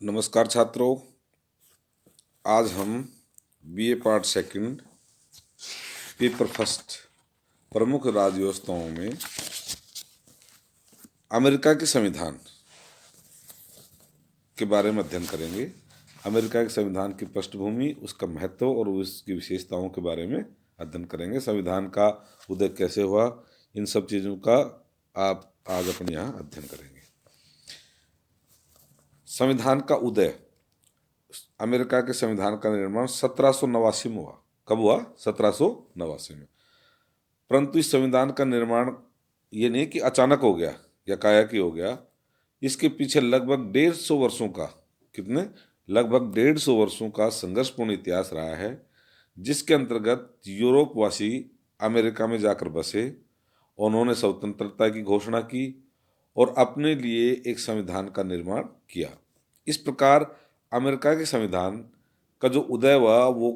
नमस्कार छात्रों। आज हम BA part second paper first प्रमुख राज्य व्यवस्थाओं में अमेरिका के संविधान के बारे में अध्ययन करेंगे। अमेरिका के संविधान की पृष्ठभूमि, उसका महत्व और उसकी विशेषताओं के बारे में अध्ययन करेंगे। संविधान का उदय कैसे हुआ, इन सब चीज़ों का आप आज अपने यहाँ अध्ययन करेंगे। संविधान का उदय, अमेरिका के संविधान का निर्माण 1789 में हुआ। कब हुआ? 1789 में। परंतु इस संविधान का निर्माण ये नहीं कि अचानक हो गया या कायाकी हो गया। इसके पीछे लगभग 150 वर्षों का, कितने? लगभग 150 वर्षों का संघर्षपूर्ण इतिहास रहा है, जिसके अंतर्गत यूरोपवासी अमेरिका में जाकर बसे। उन्होंने स्वतंत्रता की घोषणा की और अपने लिए एक संविधान का निर्माण किया। इस प्रकार अमेरिका के संविधान का जो उदय हुआ वो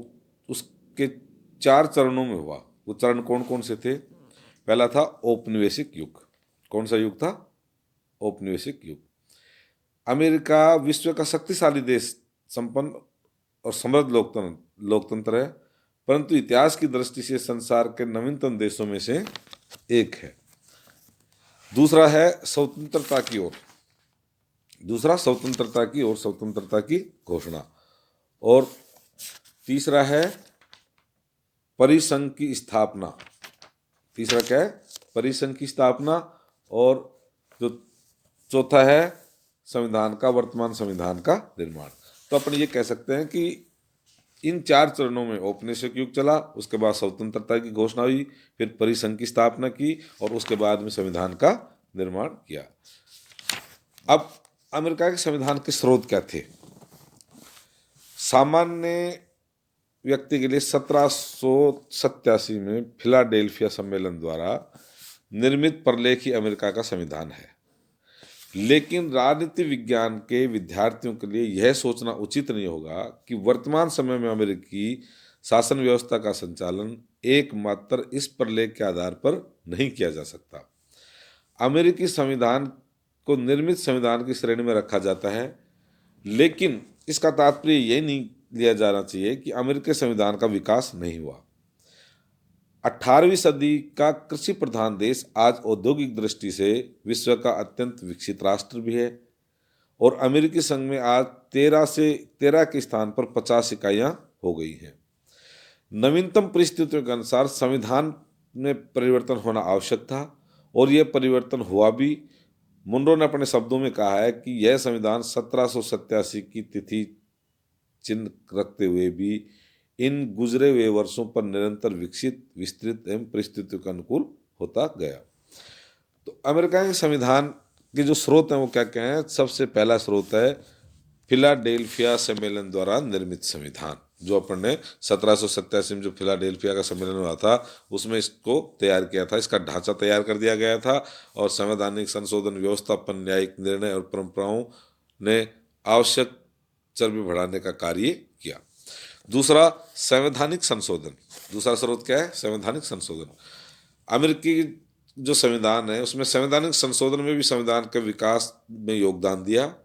उसके 4 चरणों में हुआ। वो चरण कौन कौन से थे? पहला था औपनिवेशिक युग। कौन सा युग था? औपनिवेशिक युग। अमेरिका विश्व का शक्तिशाली देश, संपन्न और समृद्ध लोकतंत्र है, परंतु इतिहास की दृष्टि से संसार के नवीनतम देशों में से एक है। दूसरा है स्वतंत्रता की ओर, स्वतंत्रता की घोषणा। और तीसरा है परिसंघ की स्थापना। तीसरा क्या है? परिसंघ की स्थापना। और जो चौथा है संविधान का, वर्तमान संविधान का निर्माण। तो अपन ये कह सकते हैं कि इन 4 चरणों में औपनिवेशिक युग चला, उसके बाद स्वतंत्रता की घोषणा हुई, फिर परिसंघ की स्थापना की और उसके बाद में संविधान का निर्माण किया। अब अमेरिका के संविधान के स्रोत क्या थे? सामान्य व्यक्ति के लिए 1787 में फिलाडेल्फिया सम्मेलन द्वारा निर्मित प्रलेखी अमेरिका का संविधान है। लेकिन राजनीति विज्ञान के विद्यार्थियों के लिए यह सोचना उचित नहीं होगा कि वर्तमान समय में अमेरिकी शासन व्यवस्था का संचालन एकमात्र इस प्रलेख के आधार पर नहीं किया जा सकता। अमेरिकी संविधान को निर्मित संविधान की श्रेणी में रखा जाता है, लेकिन इसका तात्पर्य यह नहीं लिया जाना चाहिए कि अमेरिकी संविधान का विकास नहीं हुआ। 18वीं सदी का कृषि प्रधान देश आज औद्योगिक दृष्टि से विश्व का अत्यंत विकसित राष्ट्र भी है और अमेरिकी संघ में आज 13 के स्थान पर 50 इकाइयां हो गई हैं। नवीनतम परिस्थितियों के अनुसार संविधान में परिवर्तन होना आवश्यक था और यह परिवर्तन हुआ भी। मुनरो ने अपने शब्दों में कहा है कि यह संविधान 1787 की तिथि चिन्ह रखते हुए भी इन गुजरे हुए वर्षों पर निरंतर विकसित, विस्तृत एवं परिस्थितियों के अनुकूल होता गया। तो अमेरिका के संविधान के जो स्रोत हैं वो क्या क्या हैं? सबसे पहला स्रोत है फिलाडेल्फिया सम्मेलन द्वारा निर्मित संविधान, जो अपन ने 1787 में जो फिलाडेल्फिया का सम्मेलन हुआ था उसमें इसको तैयार किया था। इसका ढांचा तैयार कर दिया गया था और संवैधानिक संशोधन, व्यवस्थापन, न्यायिक निर्णय और परंपराओं ने आवश्यक चर्बी बढ़ाने का कार्य किया। दूसरा, संवैधानिक संशोधन। दूसरा स्रोत क्या है? संवैधानिक संशोधन। अमेरिकी जो संविधान है उसमें संवैधानिक संशोधन में भी संविधान के विकास में योगदान दिया।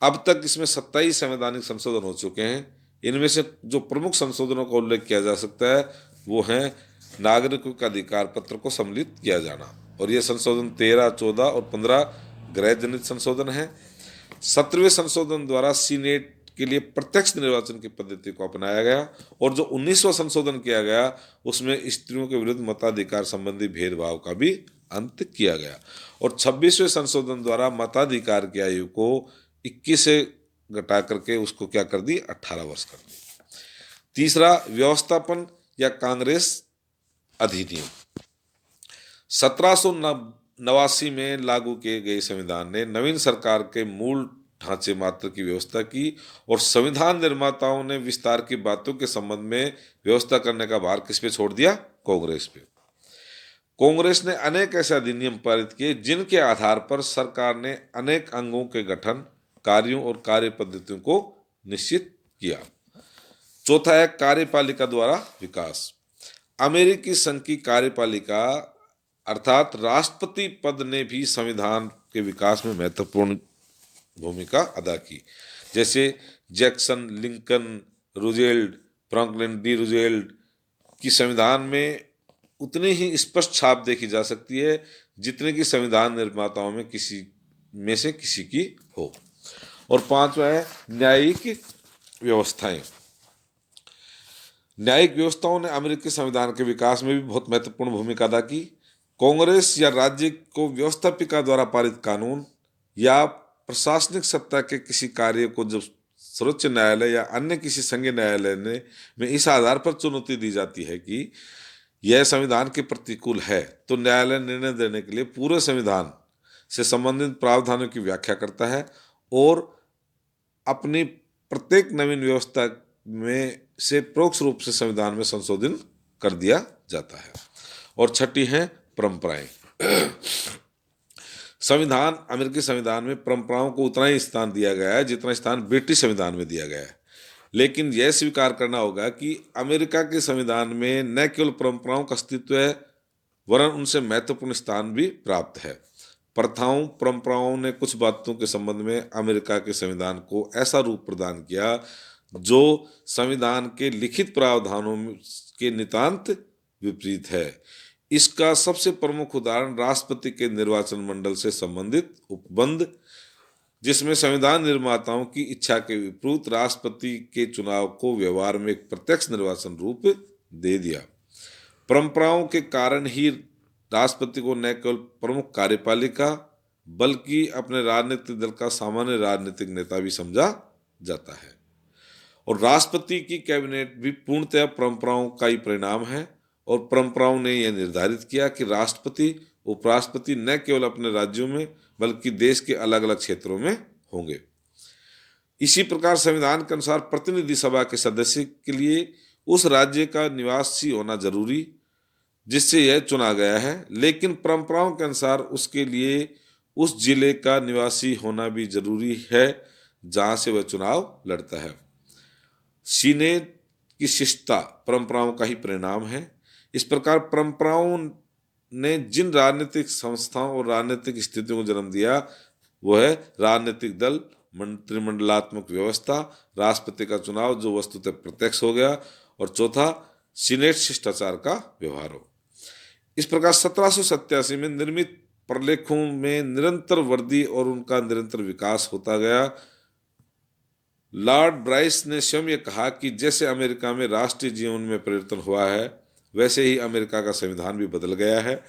अब तक इसमें 27 संवैधानिक संशोधन हो चुके हैं। इनमें से जो प्रमुख संशोधनों का उल्लेख किया जा सकता है वो है नागरिकों के अधिकार पत्र को सम्मिलित किया जाना, और ये संशोधन 13, 14 और 15 गृह जनित संशोधन है। 17वें संशोधन द्वारा सीनेट के लिए प्रत्यक्ष निर्वाचन की पद्धति को अपनाया गया और जो 19वां संशोधन किया गया उसमें स्त्रियों के विरुद्ध मताधिकार संबंधी भेदभाव का भी अंत किया गया। और 26वें संशोधन द्वारा मताधिकार की आयु को 21 से घटा करके उसको क्या कर दी? 18 वर्ष कर दी। तीसरा, व्यवस्थापन या कांग्रेस अधिनियम। 1789 में लागू किए गए संविधान ने नवीन सरकार के मूल ढांचे मात्र की व्यवस्था की और संविधान निर्माताओं ने विस्तार की बातों के संबंध में व्यवस्था करने का भार किस पे छोड़ दिया? कांग्रेस पे। कांग्रेस ने अनेक ऐसे अधिनियम पारित किए जिनके आधार पर सरकार ने अनेक अंगों के गठन, कार्यों और कार्य पद्धतियों को निश्चित किया। चौथा है कार्यपालिका द्वारा विकास। अमेरिकी संघ की कार्यपालिका अर्थात राष्ट्रपति पद ने भी संविधान के विकास में महत्वपूर्ण भूमिका अदा की। जैसे Jackson, Lincoln, Roosevelt, Franklin D Roosevelt की संविधान में उतनी ही स्पष्ट छाप देखी जा सकती है जितने की संविधान निर्माताओं में से किसी की हो। और पांचवा है न्यायिक व्यवस्थाएं। न्यायिक व्यवस्थाओं ने अमेरिकी संविधान के विकास में भी बहुत महत्वपूर्ण भूमिका अदा की। कांग्रेस या राज्य को व्यवस्थापिका द्वारा पारित कानून या प्रशासनिक सत्ता के किसी कार्य को जब सर्वोच्च न्यायालय या अन्य किसी संघीय न्यायालय ने में इस आधार पर चुनौती दी जाती है कि यह संविधान के प्रतिकूल है, तो न्यायालय निर्णय देने के लिए पूरे संविधान से संबंधित प्रावधानों की व्याख्या करता है और अपनी प्रत्येक नवीन व्यवस्था में से परोक्ष रूप से संविधान में संशोधन कर दिया जाता है। और छठी है परंपराएं। अमेरिकी संविधान में परंपराओं को उतना ही स्थान दिया गया है जितना स्थान ब्रिटिश संविधान में दिया गया है। लेकिन यह स्वीकार करना होगा कि अमेरिका के संविधान में न केवल परंपराओं का अस्तित्व है वरन उनसे महत्वपूर्ण स्थान भी प्राप्त है। प्रथाओं परंपराओं ने कुछ बातों के संबंध में अमेरिका के संविधान को ऐसा रूप प्रदान किया जो संविधान के लिखित प्रावधानों के नितांत विपरीत है। इसका सबसे प्रमुख उदाहरण राष्ट्रपति के निर्वाचन मंडल से संबंधित उपबंध, जिसमें संविधान निर्माताओं की इच्छा के विपरीत राष्ट्रपति के चुनाव को व्यवहार में एक प्रत्यक्ष निर्वाचन रूप दे दिया। परंपराओं के कारण ही राष्ट्रपति को न केवल प्रमुख कार्यपालिका बल्कि अपने राजनीतिक दल का सामान्य राजनीतिक नेता भी समझा जाता है। और राष्ट्रपति की कैबिनेट भी पूर्णतः परंपराओं का ही परिणाम है और परंपराओं ने यह निर्धारित किया कि राष्ट्रपति उपराष्ट्रपति न केवल अपने राज्यों में बल्कि देश के अलग अलग क्षेत्रों में होंगे। इसी प्रकार संविधान के अनुसार प्रतिनिधि सभा के सदस्य के लिए उस राज्य का निवासी होना जरूरी जिससे यह चुना गया है, लेकिन परंपराओं के अनुसार उसके लिए उस जिले का निवासी होना भी जरूरी है जहां से वह चुनाव लड़ता है। सीनेट की शिष्टता परंपराओं का ही परिणाम है। इस प्रकार परंपराओं ने जिन राजनीतिक संस्थाओं और राजनीतिक स्थितियों को जन्म दिया वो है राजनीतिक दल, मंत्रिमंडलात्मक व्यवस्था, राष्ट्रपति का चुनाव जो वस्तुतः प्रत्यक्ष हो गया, और चौथा सीनेट शिष्टाचार का व्यवहार हो। इस प्रकार 1787 में निर्मित प्रलेखों में निरंतर वृद्धि और उनका निरंतर विकास होता गया। लॉर्ड ब्राइस ने स्वयं ये कहा कि जैसे अमेरिका में राष्ट्रीय जीवन में परिवर्तन हुआ है वैसे ही अमेरिका का संविधान भी बदल गया है।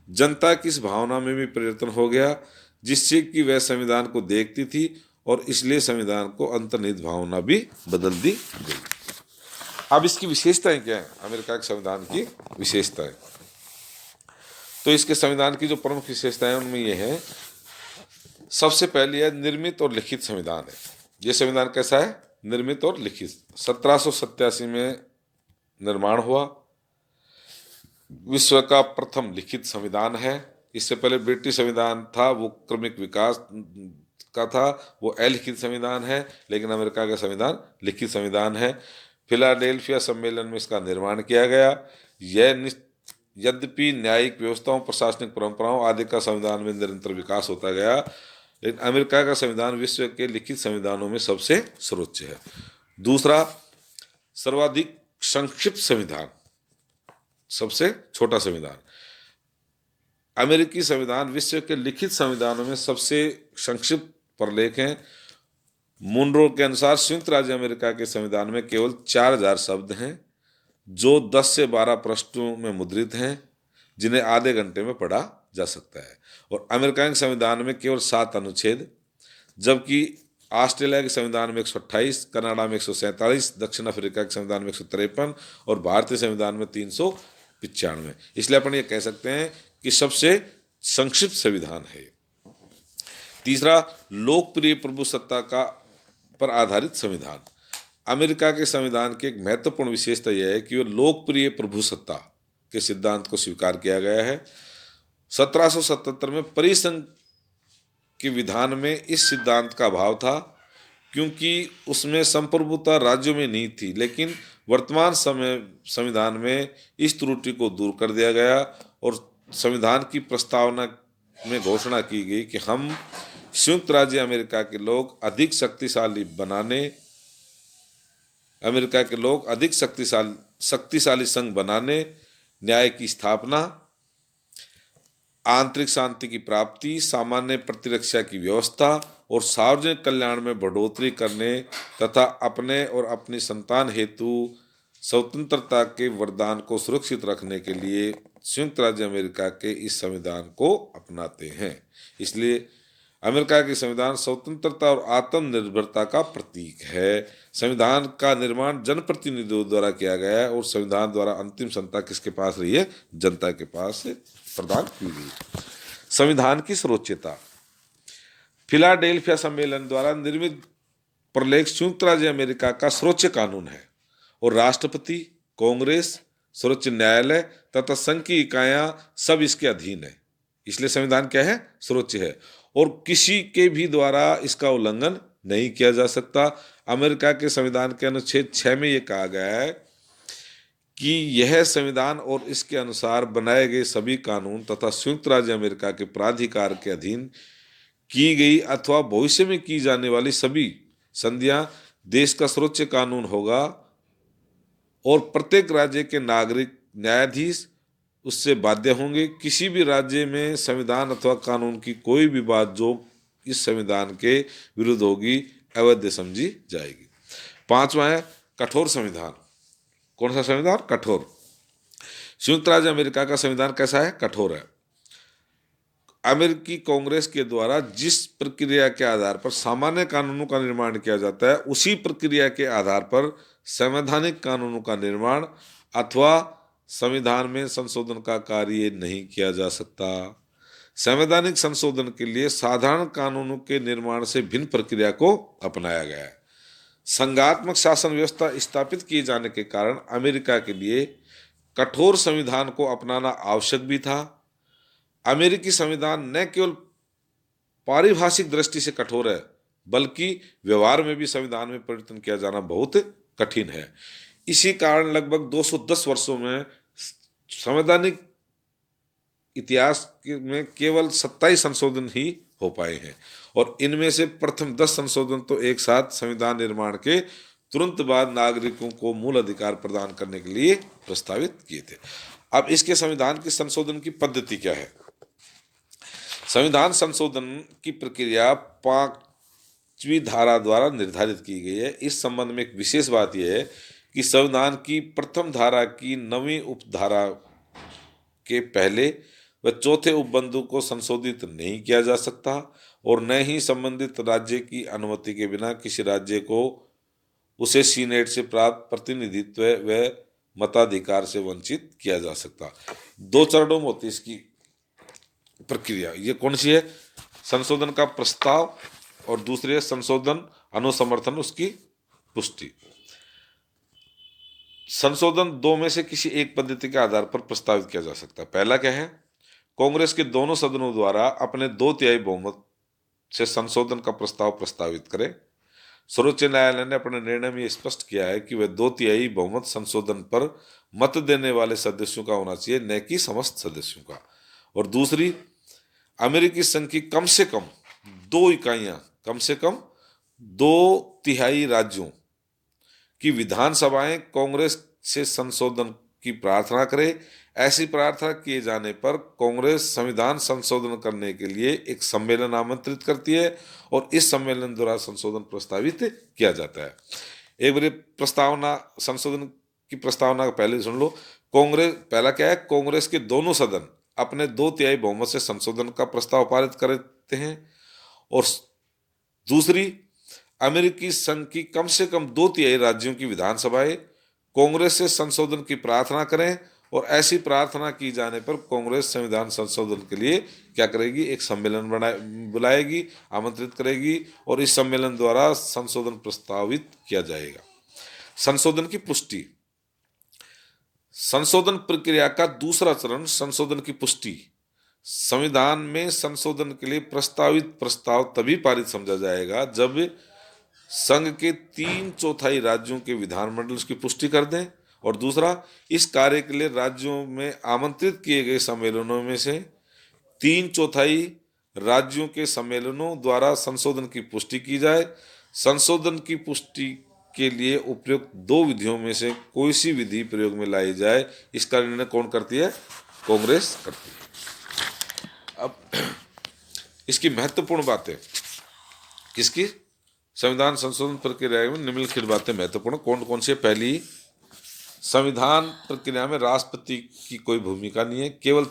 जनता की इस भावना में भी परिवर्तन हो गया जिससे कि वह संविधान को देखती थी और इसलिए संविधान को अंतर्निहित भावना भी बदल दी गई। अब इसकी विशेषताएं क्या है? अमेरिका के संविधान की विशेषताएं, तो इसके संविधान की जो प्रमुख विशेषताएं उनमें ये है, सबसे पहली है निर्मित और लिखित संविधान है। ये संविधान कैसा है? निर्मित और लिखित। 1787 में निर्माण हुआ, विश्व का प्रथम लिखित संविधान है। इससे पहले ब्रिटिश संविधान था वो क्रमिक विकास का था, वो अलिखित संविधान है, लेकिन अमेरिका का संविधान लिखित संविधान है। फिलाडेल्फिया सम्मेलन में इसका निर्माण किया गया। यह यद्यपि न्यायिक व्यवस्थाओं, प्रशासनिक परंपराओं आदि का संविधान में निरंतर विकास होता गया, लेकिन अमेरिका का संविधान विश्व के लिखित संविधानों में सबसे सर्वोच्च है। दूसरा, सर्वाधिक संक्षिप्त संविधान, सबसे छोटा संविधान। अमेरिकी संविधान विश्व के लिखित संविधानों में सबसे संक्षिप्त प्रलेख हैं। मुनरो के अनुसार संयुक्त राज्य अमेरिका के संविधान में केवल 4000 शब्द हैं जो 10 से 12 पृष्ठों में मुद्रित हैं, जिन्हें आधे घंटे में पढ़ा जा सकता है। और अमेरिका के संविधान में केवल 7 अनुच्छेद, जबकि ऑस्ट्रेलिया के संविधान में 128, कनाडा में 147, दक्षिण अफ्रीका के संविधान में 153 और भारतीय संविधान में 395। इसलिए अपन ये कह सकते हैं कि सबसे संक्षिप्त संविधान है। तीसरा, लोकप्रिय प्रभुसत्ता पर आधारित संविधान। अमेरिका के संविधान की एक महत्वपूर्ण विशेषता यह है कि वह लोकप्रिय प्रभुसत्ता के सिद्धांत को स्वीकार किया गया है। 1777 में परिसंघ के विधान में इस सिद्धांत का अभाव था क्योंकि उसमें संप्रभुता राज्यों में नहीं थी, लेकिन वर्तमान संविधान में इस त्रुटि को दूर कर दिया गया और संविधान की प्रस्तावना में घोषणा की गई कि हम संयुक्त राज्य अमेरिका के लोग अधिक शक्तिशाली संघ बनाने, न्याय की स्थापना, आंतरिक शांति की प्राप्ति, सामान्य प्रतिरक्षा की व्यवस्था और सार्वजनिक कल्याण में बढ़ोतरी करने तथा अपने और अपनी संतान हेतु स्वतंत्रता के वरदान को सुरक्षित रखने के लिए संयुक्त राज्य अमेरिका के इस संविधान को अपनाते हैं। इसलिए अमेरिका के संविधान स्वतंत्रता और आत्मनिर्भरता का प्रतीक है। संविधान का निर्माण जनप्रतिनिधियों द्वारा किया गया है और संविधान द्वारा अंतिम सत्ता किसके पास रही है? जनता के पास प्रदान की गई। संविधान की सर्वोच्चता। फिलाडेल्फिया सम्मेलन द्वारा निर्मित प्रलेख संयुक्त राज्य अमेरिका का सर्वोच्च कानून है और राष्ट्रपति, कांग्रेस, सर्वोच्च न्यायालय तथा संघ की इकाइयां सब इसके अधीन है। इसलिए संविधान क्या है? सर्वोच्च है और किसी के भी द्वारा इसका उल्लंघन नहीं किया जा सकता। अमेरिका के संविधान के अनुच्छेद 6 में यह कहा गया है कि यह संविधान और इसके अनुसार बनाए गए सभी कानून तथा संयुक्त राज्य अमेरिका के प्राधिकार के अधीन की गई अथवा भविष्य में की जाने वाली सभी संधियां देश का सर्वोच्च कानून होगा और प्रत्येक राज्य के नागरिक न्यायाधीश उससे बाध्य होंगे। किसी भी राज्य में संविधान अथवा कानून की कोई भी बात जो इस संविधान के विरुद्ध होगी अवैध समझी जाएगी। 5वां है कठोर संविधान। कौन सा संविधान? कठोर। संयुक्त राज्य अमेरिका का संविधान कैसा है? कठोर है। अमेरिकी कांग्रेस के द्वारा जिस प्रक्रिया के आधार पर सामान्य कानूनों का निर्माण किया जाता है उसी प्रक्रिया के आधार पर संवैधानिक कानूनों का निर्माण अथवा संविधान में संशोधन का कार्य नहीं किया जा सकता। संवैधानिक संशोधन के लिए साधारण कानूनों के निर्माण से भिन्न प्रक्रिया को अपनाया गया है। संघात्मक शासन व्यवस्था स्थापित किए जाने के कारण अमेरिका के लिए कठोर संविधान को अपनाना आवश्यक भी था। अमेरिकी संविधान न केवल पारिभाषिक दृष्टि से कठोर है बल्कि व्यवहार में भी संविधान में परिवर्तन किया जाना बहुत कठिन है। इसी कारण लगभग 210 वर्षों में संवैधानिक इतिहास में केवल 27 संशोधन ही हो पाए हैं और इनमें से प्रथम 10 संशोधन तो एक साथ संविधान निर्माण के तुरंत बाद नागरिकों को मूल अधिकार प्रदान करने के लिए प्रस्तावित किए थे। अब इसके संविधान के संशोधन की पद्धति क्या है? संविधान संशोधन की प्रक्रिया 5वीं धारा द्वारा निर्धारित की गई है। इस संबंध में एक विशेष बात यह है कि संविधान की प्रथम धारा की 9वीं उपधारा के पहले व चौथे उपबंधु को संशोधित नहीं किया जा सकता और न ही संबंधित राज्य की अनुमति के बिना किसी राज्य को उसे सीनेट से प्राप्त प्रतिनिधित्व व मताधिकार से वंचित किया जा सकता। 2 चरणों में होती है इसकी प्रक्रिया। ये कौन सी है? संशोधन का प्रस्ताव और दूसरी है संशोधन अनुसमर्थन उसकी पुष्टि। संशोधन 2 में से किसी एक पद्धति के आधार पर प्रस्तावित किया जा सकता है। पहला क्या है? कांग्रेस के दोनों सदनों द्वारा अपने 2/3 बहुमत से संशोधन का प्रस्ताव प्रस्तावित करें। सर्वोच्च न्यायालय ने अपने निर्णय में स्पष्ट किया है कि वह 2/3 बहुमत संशोधन पर मत देने वाले सदस्यों का होना चाहिए, न कि समस्त सदस्यों का। और दूसरी, अमेरिकी संघ की कम से कम 2 इकाइयां, कम से कम 2/3 राज्यों की विधानसभाएं कांग्रेस से संशोधन की प्रार्थना करें। ऐसी प्रार्थना किए जाने पर कांग्रेस संविधान संशोधन करने के लिए एक सम्मेलन आमंत्रित करती है और इस सम्मेलन द्वारा संशोधन प्रस्तावित किया जाता है। एक बार संशोधन की प्रस्तावना पहले सुन लो। कांग्रेस, पहला क्या है? कांग्रेस के दोनों सदन अपने 2/3 बहुमत से संशोधन का प्रस्ताव पारित करते हैं। और दूसरी, अमेरिकी संघ की कम से कम 2/3 राज्यों की विधानसभाएं कांग्रेस से संशोधन की प्रार्थना करें और ऐसी प्रार्थना की जाने पर कांग्रेस संविधान संशोधन के लिए क्या करेगी? एक सम्मेलन बुलाएगी, आमंत्रित करेगी और इस सम्मेलन द्वारा संशोधन प्रस्तावित किया जाएगा। संशोधन की पुष्टि। संशोधन प्रक्रिया का दूसरा चरण संशोधन की पुष्टि। संविधान में संशोधन के लिए प्रस्तावित प्रस्ताव तभी पारित समझा जाएगा जब संघ के 3/4 राज्यों के विधानमंडल उसकी पुष्टि कर दें और दूसरा, इस कार्य के लिए राज्यों में आमंत्रित किए गए सम्मेलनों में से 3/4 राज्यों के सम्मेलनों द्वारा संशोधन की पुष्टि की जाए। संशोधन की पुष्टि के लिए उपयुक्त दो विधियों में से कोई सी विधि प्रयोग में लाई जाए, इसका निर्णय कौन करती है? कांग्रेस करती है। अब इसकी महत्वपूर्ण बातें, किसकी? संविधान संशोधन प्रक्रिया में निम्नलिखित बातें महत्वपूर्ण कौन कौन सी है? पहली, संविधान प्रक्रिया में राष्ट्रपति की कोई भूमिका नहीं है। केवल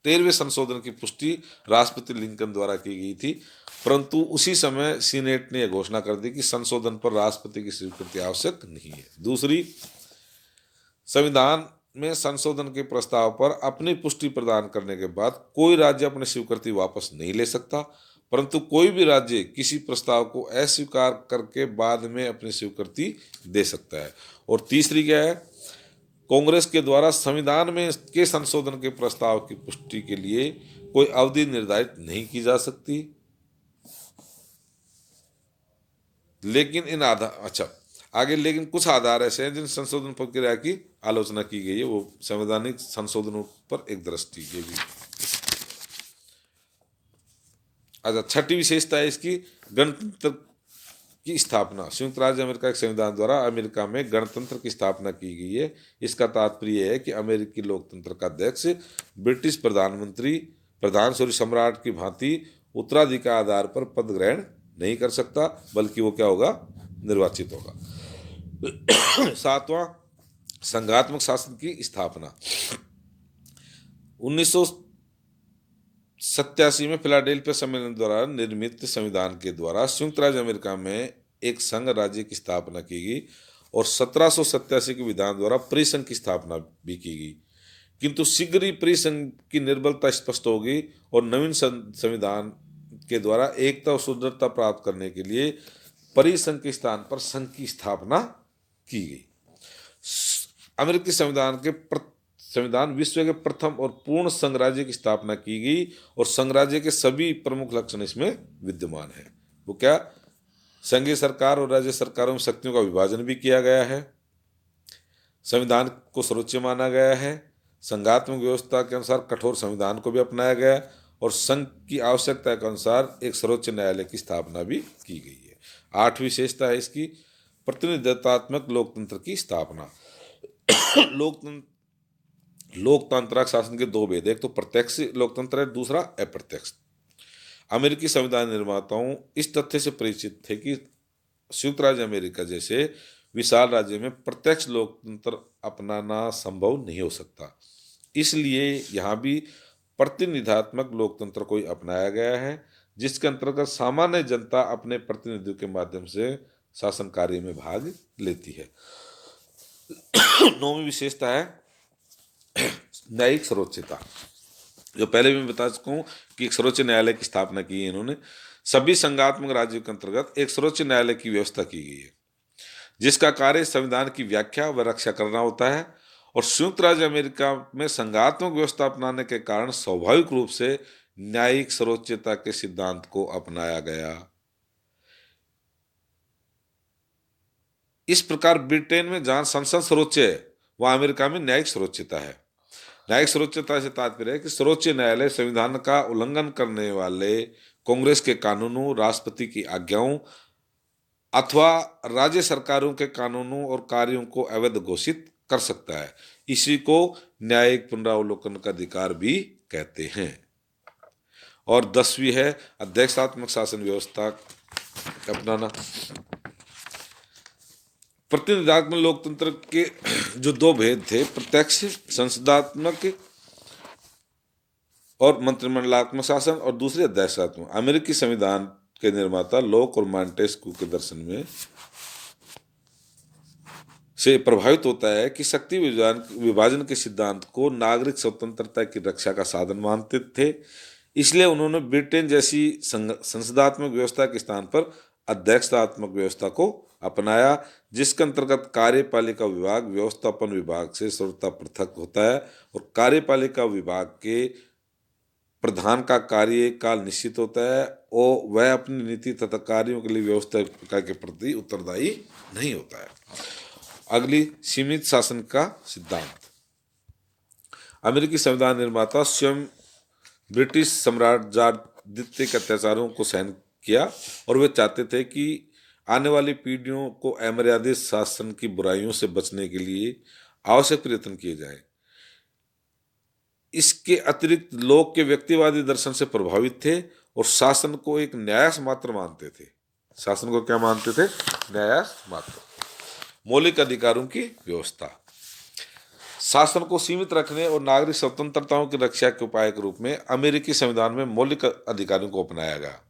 13वें संशोधन की पुष्टि राष्ट्रपति लिंकन द्वारा की गई थी, परंतु उसी समय सीनेट ने यह घोषणा कर दी कि संशोधन पर राष्ट्रपति की स्वीकृति आवश्यक नहीं है। दूसरी, संविधान में संशोधन के प्रस्ताव पर अपनी पुष्टि प्रदान करने के बाद कोई राज्य अपनी स्वीकृति वापस नहीं ले सकता, परंतु कोई भी राज्य किसी प्रस्ताव को अस्वीकार करके बाद में अपनी स्वीकृति दे सकता है। और तीसरी क्या है? कांग्रेस के द्वारा संविधान में के संशोधन के प्रस्ताव की पुष्टि के लिए कोई अवधि निर्धारित नहीं की जा सकती, लेकिन कुछ आधार ऐसे हैं जिन संशोधन प्रक्रिया की आलोचना की गई है, वो संवैधानिक संशोधनों पर एक दृष्टि ये भी। छठी विशेषता है इसकी, गणतंत्र की स्थापना। संयुक्त राज्य अमेरिका के संविधान द्वारा अमेरिका में गणतंत्र की स्थापना की गई है। इसका तात्पर्य है कि अमेरिकी लोकतंत्र का अध्यक्ष ब्रिटिश सम्राट की भांति उत्तराधिकार आधार पर पद ग्रहण नहीं कर सकता, बल्कि वो क्या होगा? निर्वाचित होगा। सातवां, संघात्मक शासन की स्थापना। 1987 में फिलाडेल्फिया सम्मेलन द्वारा निर्मित संविधान के द्वारा संयुक्त राज्य अमेरिका में एक संघ राज्य की स्थापना की गई और 1787 के विधान द्वारा परिसंघ की स्थापना भी की गई, किंतु शीघ्र ही परिसंघ की निर्बलता स्पष्ट हो गई और नवीन संविधान के द्वारा एकता और सुदृढ़ता प्राप्त करने के लिए परिसंघ के स्थान पर संघ की स्थापना की गई। अमेरिकी संविधान विश्व के प्रथम और पूर्ण संघराज्य की स्थापना की गई और संघराज्य के सभी प्रमुख लक्षण इसमें विद्यमान है। वो क्या? संघीय सरकार और राज्य सरकारों में शक्तियों का विभाजन भी किया गया है, संविधान को सर्वोच्च माना गया है, संघात्मक व्यवस्था के अनुसार कठोर संविधान को भी अपनाया गया और संघ की आवश्यकता के अनुसार एक सर्वोच्च न्यायालय की स्थापना भी की गई है। आठवीं विशेषता है इसकी, प्रतिनिधित्वात्मक लोकतंत्र की स्थापना। लोकतांत्रिक शासन के दो भेद, एक तो प्रत्यक्ष लोकतंत्र है, दूसरा अप्रत्यक्ष। अमेरिकी संविधान निर्माताओं इस तथ्य से परिचित थे कि संयुक्त राज्य अमेरिका जैसे विशाल राज्य में प्रत्यक्ष लोकतंत्र अपनाना संभव नहीं हो सकता, इसलिए यहाँ भी प्रतिनिधात्मक लोकतंत्र को अपनाया गया है, जिसके अंतर्गत सामान्य जनता अपने प्रतिनिधियों के माध्यम से शासन कार्य में भाग लेती है। नौवीं विशेषता है न्यायिक सर्वोच्चता। जो पहले भी मैं बता चुका हूं कि एक सर्वोच्च न्यायालय की स्थापना की है इन्होंने। सभी संघात्मक राज्यों के अंतर्गत एक सर्वोच्च न्यायालय की व्यवस्था की गई है, जिसका कार्य संविधान की व्याख्या व रक्षा करना होता है। और संयुक्त राज्य अमेरिका में संघात्मक व्यवस्था अपनाने के कारण स्वाभाविक रूप से न्यायिक सर्वोच्चता के सिद्धांत को अपनाया गया। इस प्रकार ब्रिटेन में जहां संसद सर्वोच्च है, वहां अमेरिका में न्यायिक सर्वोच्चता है। न्यायिक सर्वोच्चता से तात्पर्य है कि सर्वोच्च न्यायालय संविधान का उल्लंघन करने वाले कांग्रेस के कानूनों, राष्ट्रपति की आज्ञाओं अथवा राज्य सरकारों के कानूनों और कार्यों को अवैध घोषित कर सकता है। इसी को न्यायिक पुनरावलोकन का अधिकार भी कहते हैं। और 10वीं है अध्यक्षात्मक शासन व्यवस्था अपनाना। प्रतिनिधात्मक लोकतंत्र के जो दो भेद थे, प्रत्यक्ष संसदात्मक और मंत्रिमंडलात्मक शासन, और दूसरे अध्यक्षात्मक। अमेरिकी संविधान के निर्माता लॉक और मॉन्टेस्क्यू के दर्शन में से प्रभावित होता है कि शक्ति विभाजन के सिद्धांत को नागरिक स्वतंत्रता की रक्षा का साधन मानते थे। इसलिए उन्होंने ब्रिटेन जैसी संसदात्मक व्यवस्था के स्थान पर अध्यक्षतात्मक व्यवस्था को अपनाया, जिसके अंतर्गत कार्यपालिका विभाग व्यवस्थापन विभाग से सर्वथा पृथक होता है और कार्यपालिका विभाग के प्रधान का कार्यकाल निश्चित होता है और वह अपनी नीति तथा कार्यों के लिए व्यवस्था के प्रति उत्तरदायी नहीं होता है। अगली, सीमित शासन का सिद्धांत। अमेरिकी संविधान निर्माता स्वयं ब्रिटिश साम्राज्यवादित्य के अत्याचारों को सहन किया और वे चाहते थे कि आने वाली पीढ़ियों को अमर्यादित शासन की बुराइयों से बचने के लिए आवश्यक प्रयत्न किए जाएं। इसके अतिरिक्त लोग के व्यक्तिवादी दर्शन से प्रभावित थे और शासन को एक न्यायस मात्र मानते थे। शासन को क्या मानते थे? न्यायस मात्र। मौलिक अधिकारों की व्यवस्था, शासन को सीमित रखने और नागरिक स्वतंत्रताओं की रक्षा के उपाय के रूप में अमेरिकी संविधान में मौलिक अधिकारों को अपनाया गया।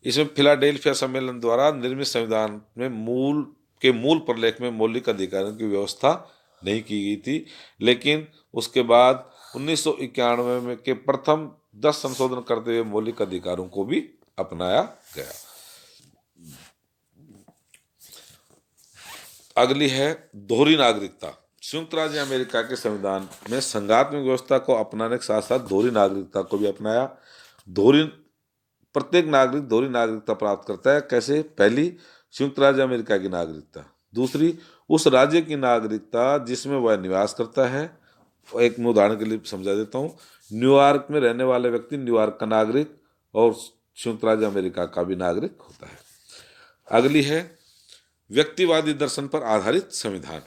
इसमें फिलाडेल्फिया सम्मेलन द्वारा निर्मित संविधान में मूल प्रलेख में मौलिक अधिकारों की व्यवस्था नहीं की गई थी, लेकिन उसके बाद 1991 में के प्रथम 10 संशोधन करते हुए मौलिक अधिकारों को भी अपनाया गया। अगली है दोहरी नागरिकता। संयुक्त राज्य अमेरिका के संविधान में संघात्मक व्यवस्था को अपनाने के साथ साथ दोहरी नागरिकता को भी अपनाया। प्रत्येक नागरिक दोहरी नागरिकता प्राप्त करता है। कैसे? पहली, संयुक्त राज्य अमेरिका की नागरिकता। दूसरी, उस राज्य की नागरिकता जिसमें वह निवास करता है। एक मैं उदाहरण के लिए समझा देता हूँ। न्यूयॉर्क में रहने वाले व्यक्ति न्यूयॉर्क का नागरिक और संयुक्त राज्य अमेरिका का भी नागरिक होता है। अगली है व्यक्तिवादी दर्शन पर आधारित संविधान।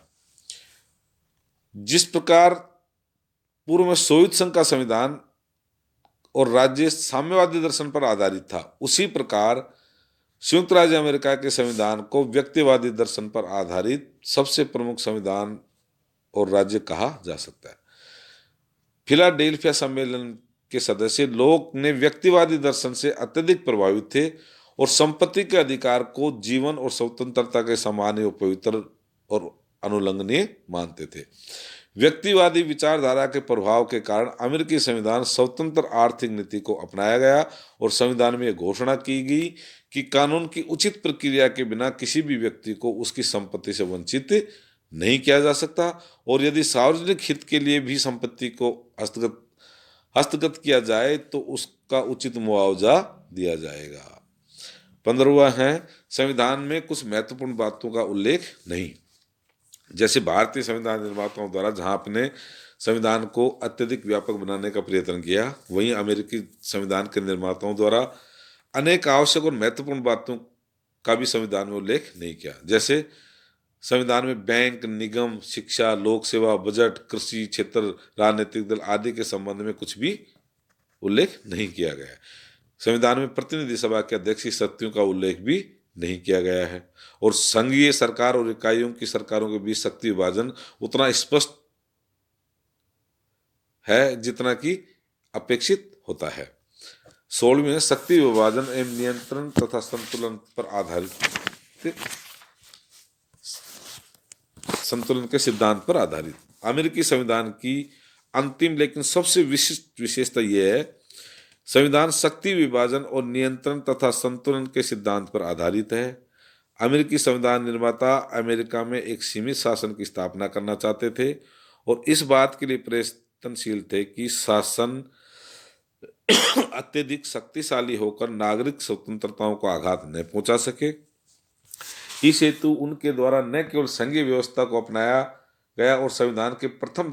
जिस प्रकार पूर्व में सोवियत संघ का संविधान और राज्य साम्यवादी दर्शन पर आधारित था, उसी प्रकार संयुक्त राज्य अमेरिका के संविधान को व्यक्तिवादी दर्शन पर आधारित सबसे प्रमुख संविधान और राज्य कहा जा सकता है। फिलाडेल्फिया सम्मेलन के सदस्य लोग ने व्यक्तिवादी दर्शन से अत्यधिक प्रभावित थे और संपत्ति के अधिकार को जीवन और स्वतंत्रता के समान और पवित्र और अनुल्लंघनीय मानते थे। व्यक्तिवादी विचारधारा के प्रभाव के कारण अमेरिकी संविधान स्वतंत्र आर्थिक नीति को अपनाया गया और संविधान में यह घोषणा की गई कि कानून की उचित प्रक्रिया के बिना किसी भी व्यक्ति को उसकी संपत्ति से वंचित नहीं किया जा सकता और यदि सार्वजनिक हित के लिए भी संपत्ति को हस्तगत किया जाए तो उसका उचित मुआवजा दिया जाएगा। 15वां है संविधान में कुछ महत्वपूर्ण बातों का उल्लेख नहीं। जैसे भारतीय संविधान निर्माताओं द्वारा जहां अपने संविधान को अत्यधिक व्यापक बनाने का प्रयत्न किया, वहीं अमेरिकी संविधान के निर्माताओं द्वारा अनेक आवश्यक और महत्वपूर्ण बातों का भी संविधान में उल्लेख नहीं किया। जैसे संविधान में बैंक, निगम, शिक्षा, लोक सेवा, बजट, कृषि क्षेत्र, राजनीतिक दल आदि के संबंध में कुछ भी उल्लेख नहीं किया गया। संविधान में प्रतिनिधि सभा के अध्यक्ष की शक्तियों का उल्लेख भी नहीं किया गया है और संघीय सरकार और इकाइयों की सरकारों के बीच शक्ति विभाजन उतना स्पष्ट है जितना कि अपेक्षित होता है। 16वीं में शक्ति विभाजन एवं नियंत्रण तथा संतुलन पर आधारित संतुलन के सिद्धांत पर आधारित अमेरिकी संविधान की अंतिम लेकिन सबसे विशिष्ट विशेषता यह है, संविधान शक्ति विभाजन और नियंत्रण तथा संतुलन के सिद्धांत पर आधारित है। अमेरिकी संविधान निर्माता अमेरिका में एक सीमित शासन की स्थापना करना चाहते थे और इस बात के लिए प्रयत्नशील थे कि शासन अत्यधिक शक्तिशाली होकर नागरिक स्वतंत्रताओं को आघात न पहुंचा सके। इस हेतु उनके द्वारा न केवल संघीय व्यवस्था को अपनाया गया और संविधान के प्रथम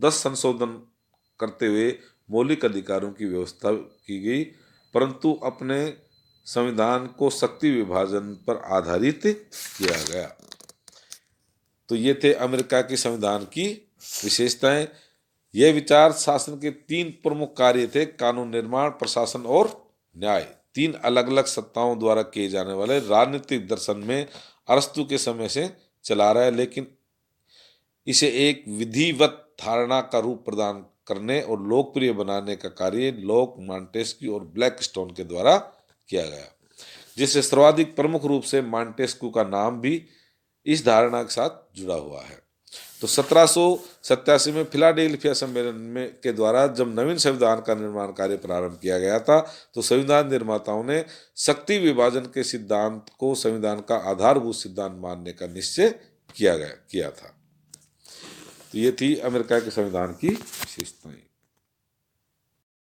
10 संशोधन करते हुए मौलिक अधिकारों की व्यवस्था की गई, परंतु अपने संविधान को शक्ति विभाजन पर आधारित किया गया। तो ये थे अमेरिका के संविधान की विशेषताएं। यह विचार शासन के 3 प्रमुख कार्य थे: कानून निर्माण, प्रशासन और न्याय। 3 अलग अलग सत्ताओं द्वारा किए जाने वाले राजनीतिक दर्शन में अरस्तु के समय से चला रहा है, लेकिन इसे एक विधिवत धारणा का रूप प्रदान करने और लोकप्रिय बनाने का कार्य लॉक, मॉन्टेस्क्यू और ब्लैकस्टोन के द्वारा किया गया, जिससे सर्वाधिक प्रमुख रूप से मॉन्टेस्क्यू का नाम भी इस धारणा के साथ जुड़ा हुआ है। तो 1787 में फिलाडेल्फिया सम्मेलन में के द्वारा जब नवीन संविधान का निर्माण कार्य प्रारंभ किया गया था, तो संविधान निर्माताओं ने शक्ति विभाजन के सिद्धांत को संविधान का आधारभूत सिद्धांत मानने का निश्चय किया था। तो ये थी अमेरिका के संविधान की विशेषताएं।